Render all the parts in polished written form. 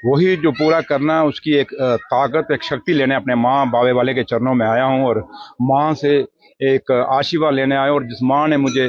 वही जो पूरा करना, उसकी एक ताकत, एक शक्ति लेने अपने माँ बाबे वाले के चरणों में आया हूँ। और माँ से एक आशीर्वाद लेने आया हूँ। और जिस माँ ने मुझे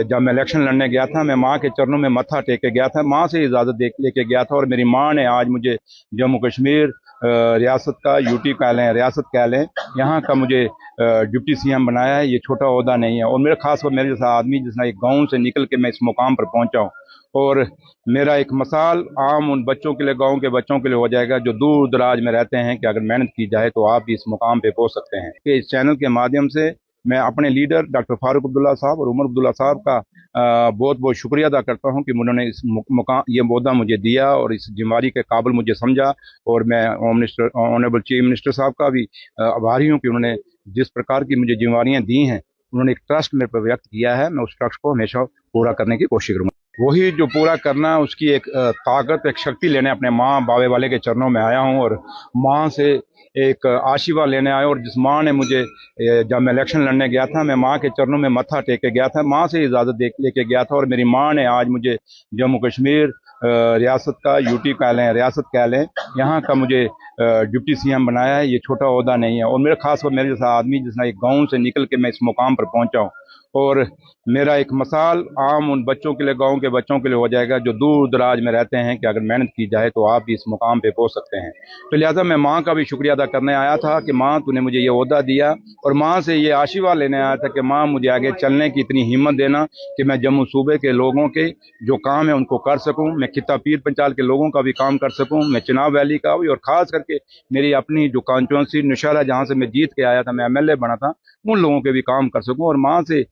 जब मैं इलेक्शन लड़ने गया था, मैं माँ के चरणों में मत्था टेक के गया था, माँ से इजाज़त लेके गया था। और मेरी माँ ने आज मुझे जम्मू कश्मीर रियासत का, यूटी कह लें, रियासत कह लें, यहाँ का मुझे डिप्टी सीएम बनाया है। ये छोटा ओहदा नहीं है। और मेरे खासकर मेरे जैसा आदमी, जिसने एक गाँव से निकल के मैं इस मुकाम पर पहुँचा हूँ। और मेरा एक मिसाल आम उन बच्चों के लिए, गांव के बच्चों के लिए हो जाएगा जो दूर दराज में रहते हैं, कि अगर मेहनत की जाए तो आप भी इस मुकाम पे पहुंच सकते हैं। कि इस चैनल के माध्यम से मैं अपने लीडर डॉक्टर फारूक अब्दुल्ला साहब और उमर अब्दुल्ला साहब का बहुत बहुत शुक्रिया अदा करता हूं कि उन्होंने इस मुकाम, ये मुद्दा मुझे दिया और इस जिम्मेदारी के काबिल मुझे समझा। और मैं home minister, honourable chief minister साहब का भी आभारी हूँ कि उन्होंने जिस प्रकार की मुझे जिम्मेदारियां दी हैं, उन्होंने एक ट्रस्ट मेरे पर व्यक्त किया है। मैं उस ट्रस्ट को हमेशा पूरा करने की कोशिश करूँगा। वही जो पूरा करना, उसकी एक ताकत, एक शक्ति लेने अपने माँ बाबे वाले के चरणों में आया हूँ। और माँ से एक आशीर्वाद लेने आया हूँ। और जिस माँ ने मुझे जब मैं इलेक्शन लड़ने गया था, मैं माँ के चरणों में मत्था टेक के गया था, माँ से इजाज़त लेके गया था। और मेरी माँ ने आज मुझे जम्मू कश्मीर रियासत का, यूटी कह लें, रियासत कह लें, यहाँ का मुझे डिप्टी सीएम बनाया है। ये छोटा ओहदा नहीं है। और मेरे खासकर मेरे जैसा आदमी, जिसने एक गाँव से निकल के मैं इस मुकाम पर पहुँचा हूँ। और मेरा एक मिसाल आम उन बच्चों के लिए, गांव के बच्चों के लिए हो जाएगा जो दूर दराज में रहते हैं, कि अगर मेहनत की जाए तो आप भी इस मुकाम पे पहुंच सकते हैं। तो लिहाजा मैं माँ का भी शुक्रिया अदा करने आया था कि माँ, तूने मुझे ये ओहदा दिया। और माँ से ये आशीर्वाद लेने आया था कि माँ, मुझे आगे चलने की इतनी हिम्मत देना कि मैं जम्मू सूबे के लोगों के जो काम है उनको कर सकूँ, मैं खिता पीर पंचाल के लोगों का भी काम कर सकूँ, मैं चिनाब वैली का भी, और खास करके मेरी अपनी जो कॉन्स्टिट्यूंसी नौशहरा, जहाँ से मैं जीत के आया था, मैं एमएलए बना था, उन लोगों के भी काम कर सकूँ। और माँ से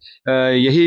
यही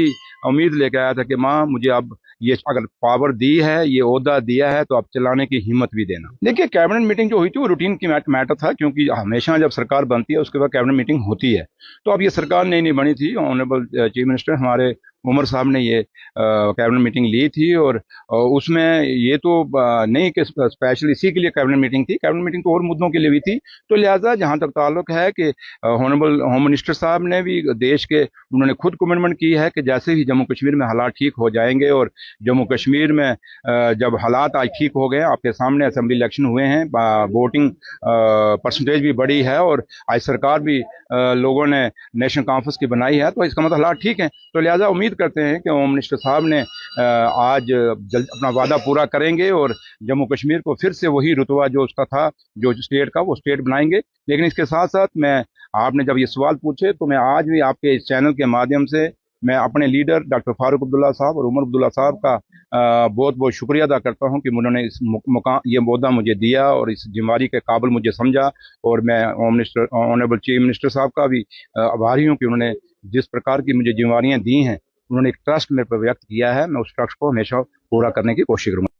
उम्मीद लेके आया था कि माँ, मुझे अब ये अगर पावर दी है, ये ओहदा दिया है, तो अब चलाने की हिम्मत भी देना। देखिए, कैबिनेट मीटिंग जो हुई थी वो रूटीन की मैटर था, क्योंकि हमेशा जब सरकार बनती है उसके बाद कैबिनेट मीटिंग होती है। तो अब ये सरकार नई नहीं बनी थी। ऑनरेबल चीफ मिनिस्टर हमारे उमर साहब ने ये कैबिनेट मीटिंग ली थी। और उसमें ये तो नहीं कि स्पेशल इसी के लिए कैबिनेट मीटिंग थी, कैबिनेट मीटिंग तो और मुद्दों के लिए भी थी। तो लिहाजा जहाँ तक ताल्लुक है कि ऑनरेबल होम मिनिस्टर साहब ने भी देश के, उन्होंने खुद कमिटमेंट की है कि जैसे ही जम्मू कश्मीर में हालात ठीक हो जाएंगे, और जम्मू कश्मीर में जब हालात आज ठीक हो गए, आपके सामने असेंबली इलेक्शन हुए हैं, वोटिंग परसेंटेज भी बढ़ी है, और आज सरकार भी लोगों ने नेशनल कॉन्फ्रेंस की बनाई है, तो इसका मतलब हालात ठीक है। तो लिहाजा उम्मीद करते हैं कि होम मिनिस्टर साहब ने आज जल्द अपना वादा पूरा करेंगे और जम्मू कश्मीर को फिर से वही रुतबा जो उसका था, जो स्टेट का, वो स्टेट बनाएंगे। लेकिन इसके साथ साथ मैं, आपने जब ये सवाल पूछे, तो मैं आज भी आपके इस चैनल के माध्यम से मैं अपने लीडर डॉक्टर फारूक अब्दुल्ला साहब और उमर अब्दुल्ला साहब का बहुत बहुत शुक्रिया अदा करता हूं कि उन्होंने इस मुकाम, ये मुद्दा मुझे दिया और इस जिम्मेदारी के काबिल मुझे समझा। और मैं home minister, honourable chief minister साहब का भी आभारी हूं कि उन्होंने जिस प्रकार की मुझे जिम्मेदारियां दी हैं, उन्होंने एक ट्रस्ट मेरे पर व्यक्त किया है। मैं उस ट्रस्ट को हमेशा पूरा करने की कोशिश करूँगा।